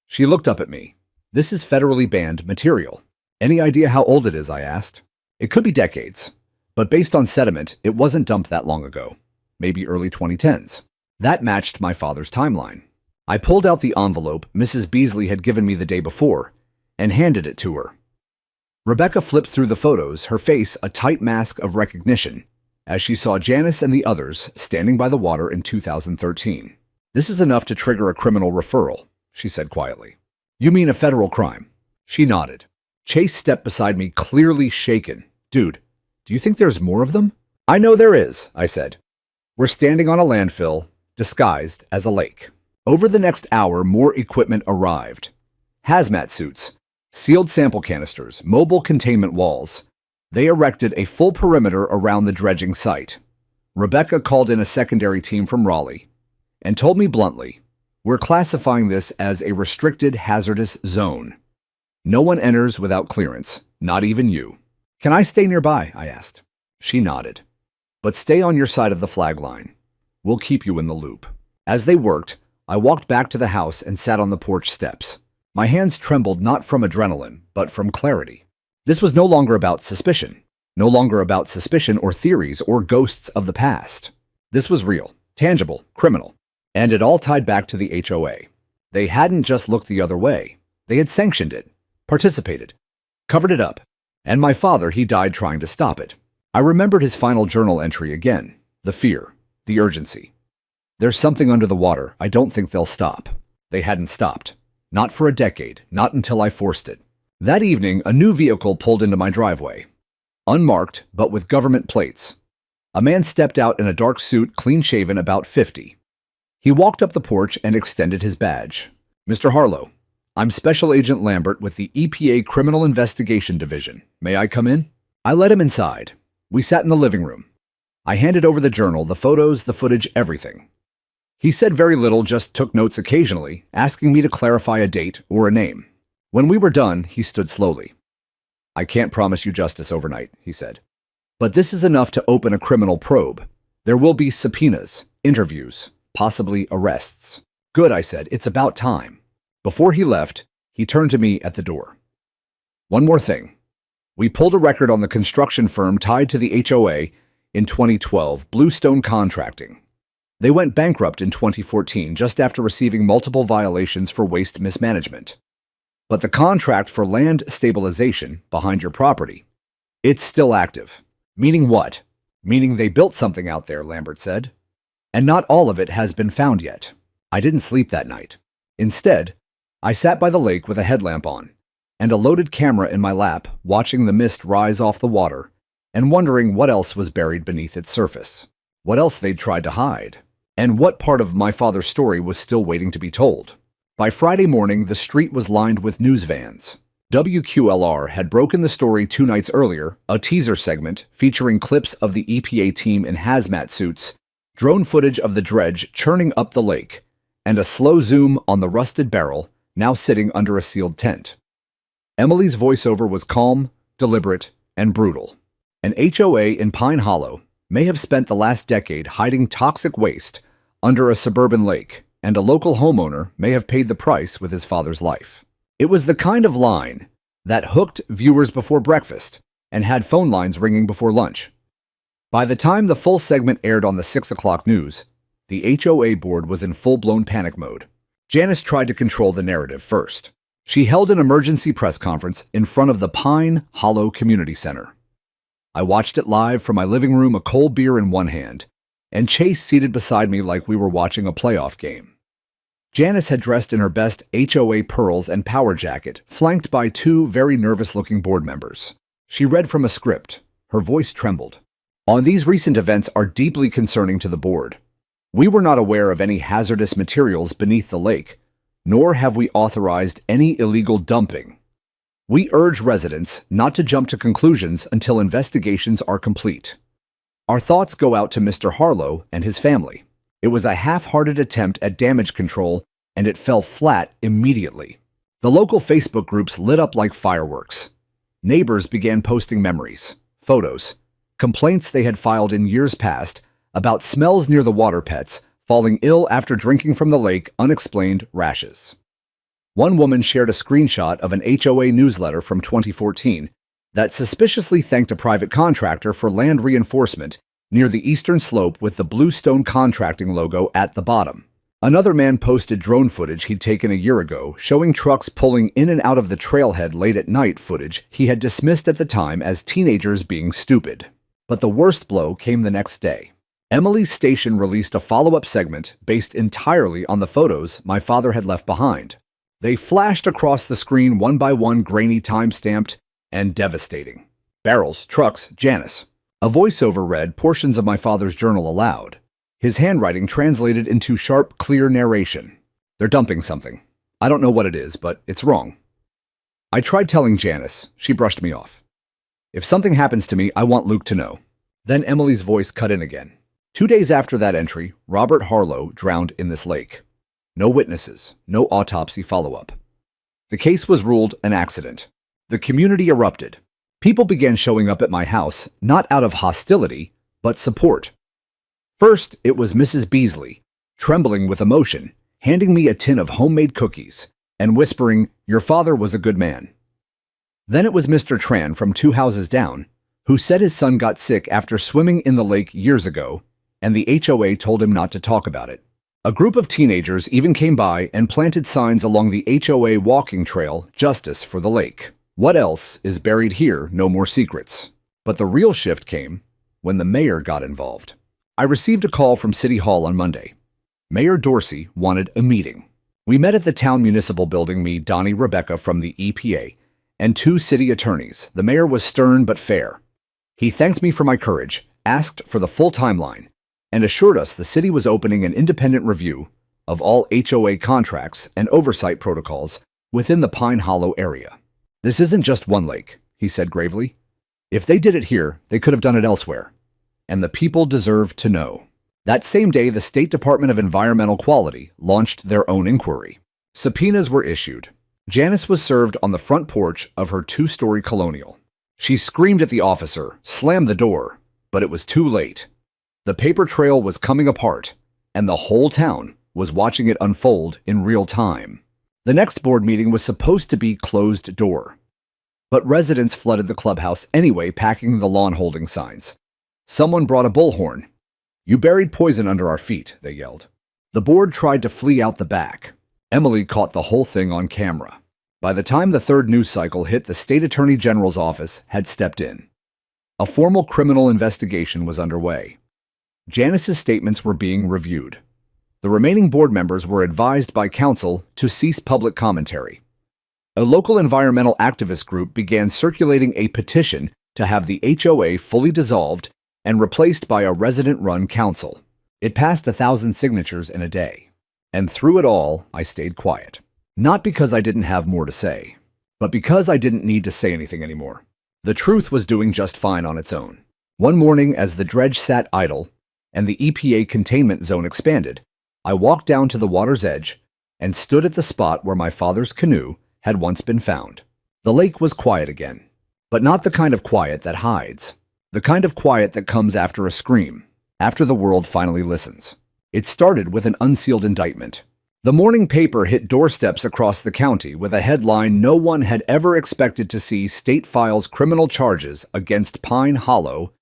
She looked up at me. This is federally banned material. Any idea how old it is, I asked. It could be decades, but based on sediment, it wasn't dumped that long ago. Maybe early 2010s. That matched my father's timeline. I pulled out the envelope Mrs. Beasley had given me the day before and handed it to her. Rebecca flipped through the photos, her face a tight mask of recognition, as she saw Janice and the others standing by the water in 2013. This is enough to trigger a criminal referral, she said quietly. You mean a federal crime? She nodded. Chase stepped beside me, clearly shaken. Dude, do you think there's more of them? I know there is, I said. We're standing on a landfill, disguised as a lake. Over the next hour, more equipment arrived. Hazmat suits, sealed sample canisters, mobile containment walls. They erected a full perimeter around the dredging site. Rebecca called in a secondary team from Raleigh and told me bluntly, we're classifying this as a restricted hazardous zone. No one enters without clearance, not even you. Can I stay nearby? I asked. She nodded. But stay on your side of the flag line. We'll keep you in the loop. As they worked, I walked back to the house and sat on the porch steps. My hands trembled not from adrenaline, but from clarity. This was no longer about suspicion. No longer about suspicion or theories or ghosts of the past. This was real, tangible, criminal. And it all tied back to the HOA. They hadn't just looked the other way. They had sanctioned it, participated, covered it up. And my father, he died trying to stop it. I remembered his final journal entry again. The fear, the urgency. There's something under the water. I don't think they'll stop. They hadn't stopped. Not for a decade, not until I forced it. That evening, a new vehicle pulled into my driveway. Unmarked, but with government plates. A man stepped out in a dark suit, clean-shaven, about 50. He walked up the porch and extended his badge. Mr. Harlow, I'm Special Agent Lambert with the EPA Criminal Investigation Division. May I come in? I let him inside. We sat in the living room. I handed over the journal, the photos, the footage, everything. He said very little, just took notes occasionally, asking me to clarify a date or a name. When we were done, he stood slowly. I can't promise you justice overnight, he said. But this is enough to open a criminal probe. There will be subpoenas, interviews, possibly arrests. Good, I said. It's about time. Before he left, he turned to me at the door. One more thing. We pulled a record on the construction firm tied to the HOA in 2012, Bluestone Contracting. They went bankrupt in 2014, just after receiving multiple violations for waste mismanagement. But the contract for land stabilization behind your property, it's still active. Meaning what? Meaning they built something out there, Lambert said. And not all of it has been found yet. I didn't sleep that night. Instead, I sat by the lake with a headlamp on and a loaded camera in my lap, watching the mist rise off the water and wondering what else was buried beneath its surface. what else they'd tried to hide, and what part of my father's story was still waiting to be told. By Friday morning, the street was lined with news vans. WQLR had broken the story 2 nights earlier, a teaser segment featuring clips of the EPA team in hazmat suits, drone footage of the dredge churning up the lake, and a slow zoom on the rusted barrel now sitting under a sealed tent. Emily's voiceover was calm, deliberate, and brutal. An HOA in Pine Hollow may have spent the last decade hiding toxic waste under a suburban lake, and a local homeowner may have paid the price with his father's life. It was the kind of line that hooked viewers before breakfast and had phone lines ringing before lunch. By the time the full segment aired on the 6 o'clock news, the HOA board was in full-blown panic mode. Janice tried to control the narrative first. She held an emergency press conference in front of the Pine Hollow Community Center. I watched it live from my living room, a cold beer in one hand, and Chase seated beside me like we were watching a playoff game. Janice had dressed in her best HOA pearls and power jacket, flanked by 2 very nervous-looking board members. She read from a script. Her voice trembled. These recent events are deeply concerning to the board. We were not aware of any hazardous materials beneath the lake, nor have we authorized any illegal dumping. We urge residents not to jump to conclusions until investigations are complete. Our thoughts go out to Mr. Harlow and his family. It was a half-hearted attempt at damage control, and it fell flat immediately. The local Facebook groups lit up like fireworks. Neighbors began posting memories, photos, complaints they had filed in years past about smells near the water pets, falling ill after drinking from the lake, unexplained rashes. One woman shared a screenshot of an HOA newsletter from 2014 that suspiciously thanked a private contractor for land reinforcement near the eastern slope with the Bluestone Contracting logo at the bottom. Another man posted drone footage he'd taken a year ago, showing trucks pulling in and out of the trailhead late at night, footage he had dismissed at the time as teenagers being stupid. But the worst blow came the next day. Emily's station released a follow-up segment based entirely on the photos my father had left behind. They flashed across the screen one by one, grainy, time-stamped, and devastating. Barrels, trucks, Janice. A voiceover read portions of my father's journal aloud. His handwriting translated into sharp, clear narration. They're dumping something. I don't know what it is, but it's wrong. I tried telling Janice. She brushed me off. If something happens to me, I want Luke to know. Then Emily's voice cut in again. 2 days after that entry, Robert Harlow drowned in this lake. No witnesses, no autopsy follow-up. The case was ruled an accident. The community erupted. People began showing up at my house, not out of hostility, but support. First, it was Mrs. Beasley, trembling with emotion, handing me a tin of homemade cookies and whispering, "Your father was a good man." Then it was Mr. Tran from 2 houses down, who said his son got sick after swimming in the lake years ago, and the HOA told him not to talk about it. A group of teenagers even came by and planted signs along the HOA walking trail, "Justice for the lake. What else is buried here? No more secrets." But the real shift came when the mayor got involved. I received a call from City Hall on Monday. Mayor Dorsey wanted a meeting. We met at the town municipal building, me, Donnie, Rebecca from the EPA, and 2 city attorneys. The mayor was stern but fair. He thanked me for my courage, asked for the full timeline, and assured us the city was opening an independent review of all HOA contracts and oversight protocols within the Pine Hollow area. "This isn't just one lake," he said gravely. "If they did it here, they could have done it elsewhere. And the people deserve to know." That same day, the State Department of Environmental Quality launched their own inquiry. Subpoenas were issued. Janice was served on the front porch of her 2-story colonial. She screamed at the officer, slammed the door, but it was too late. The paper trail was coming apart, and the whole town was watching it unfold in real time. The next board meeting was supposed to be closed door, but residents flooded the clubhouse anyway, packing the lawn holding signs. Someone brought a bullhorn. "You buried poison under our feet," they yelled. The board tried to flee out the back. Emily caught the whole thing on camera. By the time the 3rd news cycle hit, the State Attorney General's office had stepped in. A formal criminal investigation was underway. Janice's statements were being reviewed. The remaining board members were advised by counsel to cease public commentary. A local environmental activist group began circulating a petition to have the HOA fully dissolved and replaced by a resident-run council. It passed 1,000 signatures in a day. And through it all, I stayed quiet. Not because I didn't have more to say, but because I didn't need to say anything anymore. The truth was doing just fine on its own. One morning, as the dredge sat idle and the EPA containment zone expanded, I walked down to the water's edge and stood at the spot where my father's canoe had once been found. The lake was quiet again, but not the kind of quiet that hides. The kind of quiet that comes after a scream, after the world finally listens. It started with an unsealed indictment. The morning paper hit doorsteps across the county with a headline no one had ever expected to see: State files criminal charges against Pine Hollow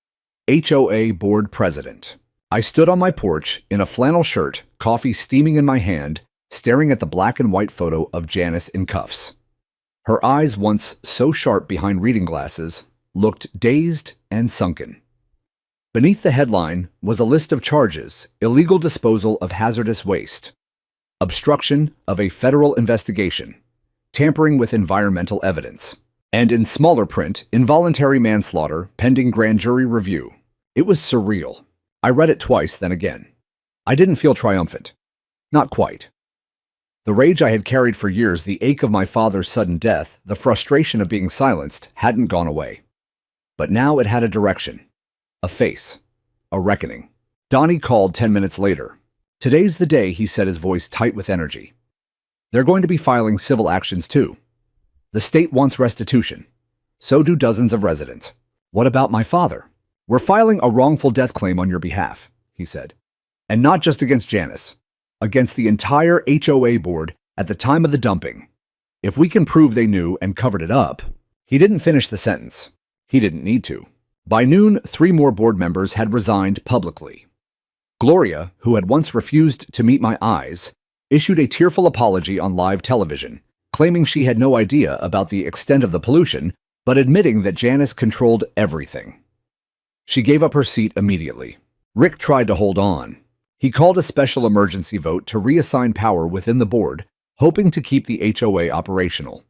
HOA board president. I stood on my porch in a flannel shirt, coffee steaming in my hand, staring at the black and white photo of Janice in cuffs. Her eyes, once so sharp behind reading glasses, looked dazed and sunken. Beneath the headline was a list of charges: illegal disposal of hazardous waste, obstruction of a federal investigation, tampering with environmental evidence, and in smaller print, involuntary manslaughter pending grand jury review. It was surreal. I read it twice, then again. I didn't feel triumphant. Not quite. The rage I had carried for years, the ache of my father's sudden death, the frustration of being silenced, hadn't gone away. But now it had a direction, a face, a reckoning. Donnie called 10 minutes later. "Today's the day," he said, his voice tight with energy. "They're going to be filing civil actions too. The state wants restitution. So do dozens of residents." "What about my father?" "We're filing a wrongful death claim on your behalf," he said. "And not just against Janice, against the entire HOA board at the time of the dumping. If we can prove they knew and covered it up." He didn't finish the sentence. He didn't need to. By noon, 3 more board members had resigned publicly. Gloria, who had once refused to meet my eyes, issued a tearful apology on live television, claiming she had no idea about the extent of the pollution, but admitting that Janice controlled everything. She gave up her seat immediately. Rick tried to hold on. He called a special emergency vote to reassign power within the board, hoping to keep the HOA operational.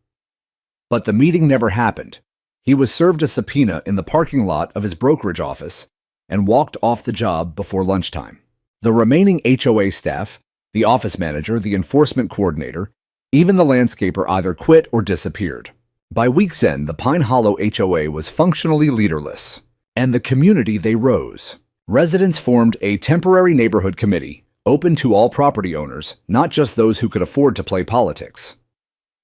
But the meeting never happened. He was served a subpoena in the parking lot of his brokerage office and walked off the job before lunchtime. The remaining HOA staff, the office manager, the enforcement coordinator, even the landscaper either quit or disappeared. By week's end, the Pine Hollow HOA was functionally leaderless, and the community they rose. Residents formed a temporary neighborhood committee, open to all property owners, not just those who could afford to play politics.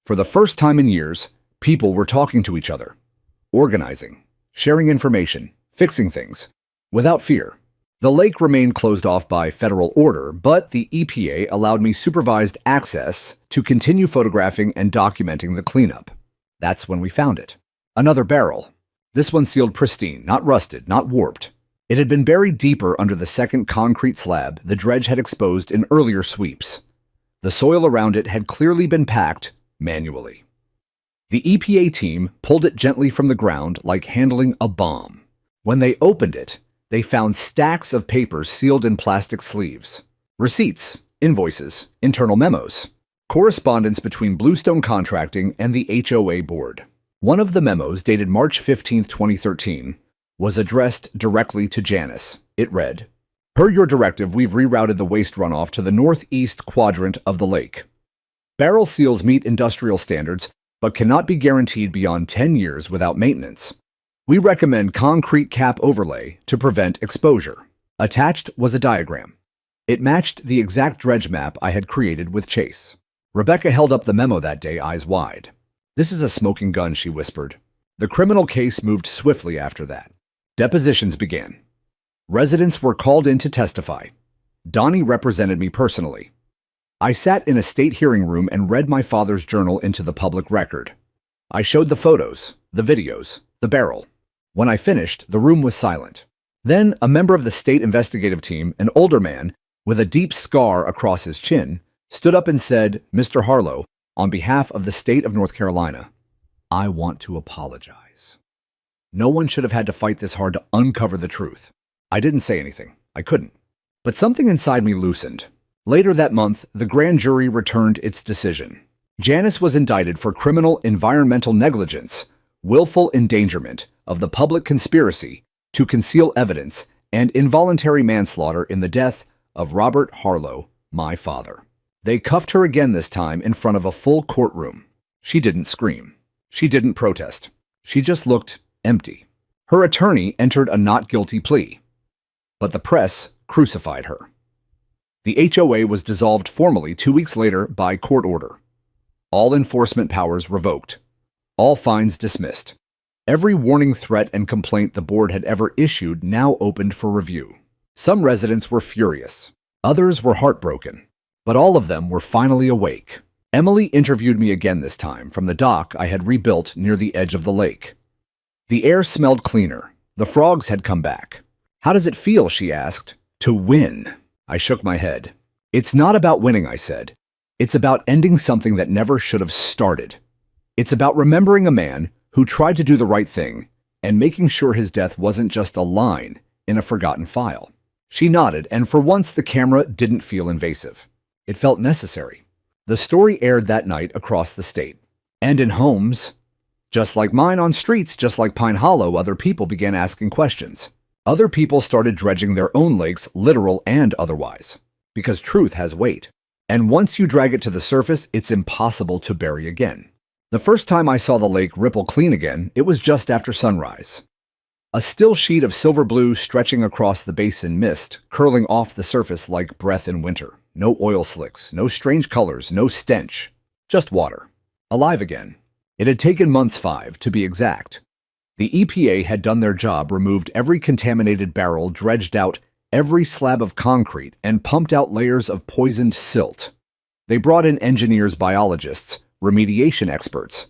For the first time in years, people were talking to each other, organizing, sharing information, fixing things, without fear. The lake remained closed off by federal order, but the EPA allowed me supervised access to continue photographing and documenting the cleanup. That's when we found it. Another barrel. This one sealed pristine, not rusted, not warped. It had been buried deeper under the second concrete slab the dredge had exposed in earlier sweeps. The soil around it had clearly been packed manually. The EPA team pulled it gently from the ground like handling a bomb. When they opened it, they found stacks of papers sealed in plastic sleeves. Receipts, invoices, internal memos, correspondence between Bluestone Contracting and the HOA board. One of the memos, dated March 15, 2013, was addressed directly to Janice. It read, "Per your directive, we've rerouted the waste runoff to the northeast quadrant of the lake. Barrel seals meet industrial standards, but cannot be guaranteed beyond 10 years without maintenance. We recommend concrete cap overlay to prevent exposure." Attached was a diagram. It matched the exact dredge map I had created with Chase. Rebecca held up the memo that day, eyes wide. "This is a smoking gun," she whispered. The criminal case moved swiftly after that. Depositions began. Residents were called in to testify. Donnie represented me personally. I sat in a state hearing room and read my father's journal into the public record. I showed the photos, the videos, the barrel. When I finished, the room was silent. Then a member of the state investigative team, an older man with a deep scar across his chin, stood up and said, "Mr. Harlow, on behalf of the state of North Carolina, I want to apologize. No one should have had to fight this hard to uncover the truth." I didn't say anything. I couldn't. But something inside me loosened. Later that month, the grand jury returned its decision. Janice was indicted for criminal environmental negligence, willful endangerment of the public conspiracy to conceal evidence, and involuntary manslaughter in the death of Robert Harlow, my father. They cuffed her again this time in front of a full courtroom. She didn't scream. She didn't protest. She just looked empty. Her attorney entered a not guilty plea, but the press crucified her. The HOA was dissolved formally 2 weeks later by court order. All enforcement powers revoked. All fines dismissed. Every warning, threat, and complaint the board had ever issued now opened for review. Some residents were furious. Others were heartbroken. But all of them were finally awake. Emily interviewed me again this time from the dock I had rebuilt near the edge of the lake. The air smelled cleaner. The frogs had come back. "How does it feel?" she asked. "To win." I shook my head. "It's not about winning," I said. "It's about ending something that never should have started. It's about remembering a man who tried to do the right thing and making sure his death wasn't just a line in a forgotten file." She nodded, and for once the camera didn't feel invasive. It felt necessary. The story aired that night across the state. And in homes, just like mine, on streets just like Pine Hollow, other people began asking questions. Other people started dredging their own lakes, literal and otherwise, because truth has weight. And once you drag it to the surface, it's impossible to bury again. The first time I saw the lake ripple clean again, it was just after sunrise. A still sheet of silver blue stretching across the basin mist, curling off the surface like breath in winter. No oil slicks, no strange colors, no stench. Just water. Alive again. It had taken months, 5 to be exact. The EPA had done their job, removed every contaminated barrel, dredged out every slab of concrete, and pumped out layers of poisoned silt. They brought in engineers, biologists, remediation experts.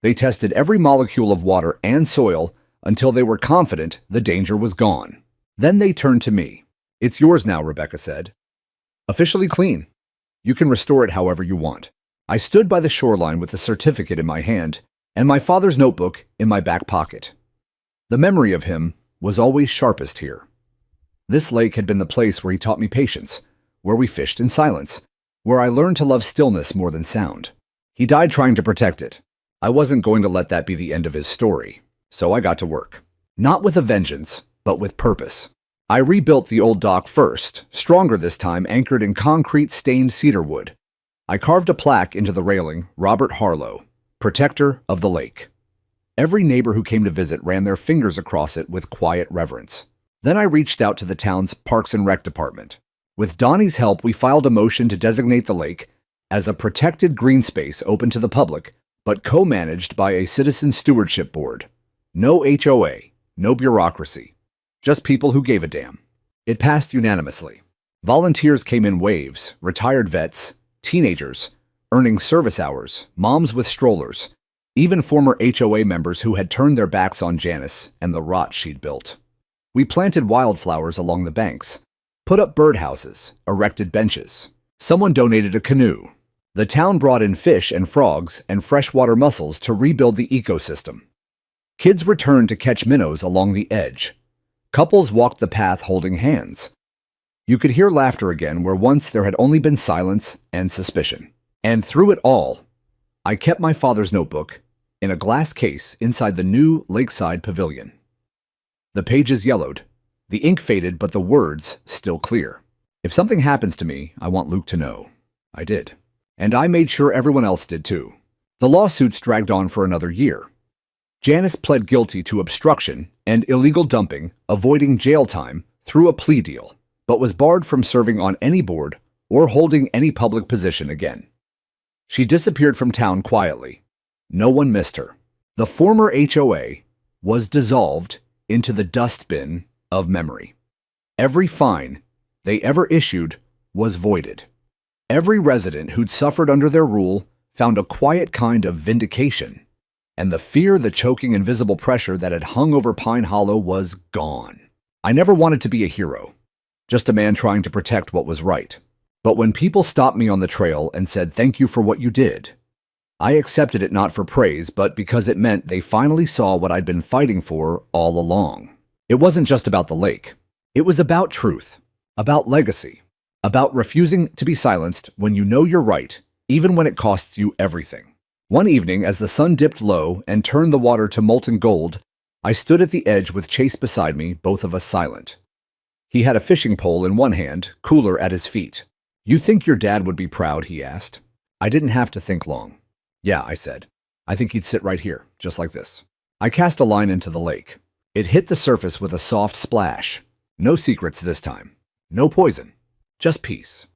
They tested every molecule of water and soil until they were confident the danger was gone. Then they turned to me. "It's yours now," Rebecca said. "Officially clean. You can restore it however you want." I stood by the shoreline with the certificate in my hand and my father's notebook in my back pocket. The memory of him was always sharpest here. This lake had been the place where he taught me patience, where we fished in silence, where I learned to love stillness more than sound. He died trying to protect it. I wasn't going to let that be the end of his story, so I got to work. Not with a vengeance, but with purpose. I rebuilt the old dock first, stronger this time, anchored in concrete-stained cedar wood. I carved a plaque into the railing, "Robert Harlow, Protector of the Lake." Every neighbor who came to visit ran their fingers across it with quiet reverence. Then I reached out to the town's Parks and Rec department. With Donnie's help, we filed a motion to designate the lake as a protected green space open to the public, but co-managed by a citizen stewardship board. No HOA, no bureaucracy, just people who gave a damn. It passed unanimously. Volunteers came in waves, retired vets, teenagers, earning service hours, moms with strollers, even former HOA members who had turned their backs on Janice and the rot she'd built. We planted wildflowers along the banks, put up birdhouses, erected benches. Someone donated a canoe. The town brought in fish and frogs and freshwater mussels to rebuild the ecosystem. Kids returned to catch minnows along the edge. Couples walked the path holding hands. You could hear laughter again where once there had only been silence and suspicion. And through it all, I kept my father's notebook in a glass case inside the new lakeside pavilion. The pages yellowed, the ink faded, but the words still clear. If something happens to me, I want Luke to know. I did. And I made sure everyone else did too. The lawsuits dragged on for another year. Janice pled guilty to obstruction and illegal dumping, avoiding jail time through a plea deal, but was barred from serving on any board or holding any public position again. She disappeared from town quietly. No one missed her. The former HOA was dissolved into the dustbin of memory. Every fine they ever issued was voided. Every resident who'd suffered under their rule found a quiet kind of vindication, and the fear, the choking, invisible pressure that had hung over Pine Hollow was gone. I never wanted to be a hero, just a man trying to protect what was right. But when people stopped me on the trail and said, "Thank you for what you did," I accepted it not for praise, but because it meant they finally saw what I'd been fighting for all along. It wasn't just about the lake. It was about truth, about legacy, about refusing to be silenced when you know you're right, even when it costs you everything. One evening, as the sun dipped low and turned the water to molten gold, I stood at the edge with Chase beside me, both of us silent. He had a fishing pole in one hand, cooler at his feet. "You think your dad would be proud?" he asked. I didn't have to think long. "Yeah," I said. "I think he'd sit right here, just like this." I cast a line into the lake. It hit the surface with a soft splash. No secrets this time. No poison. Just peace.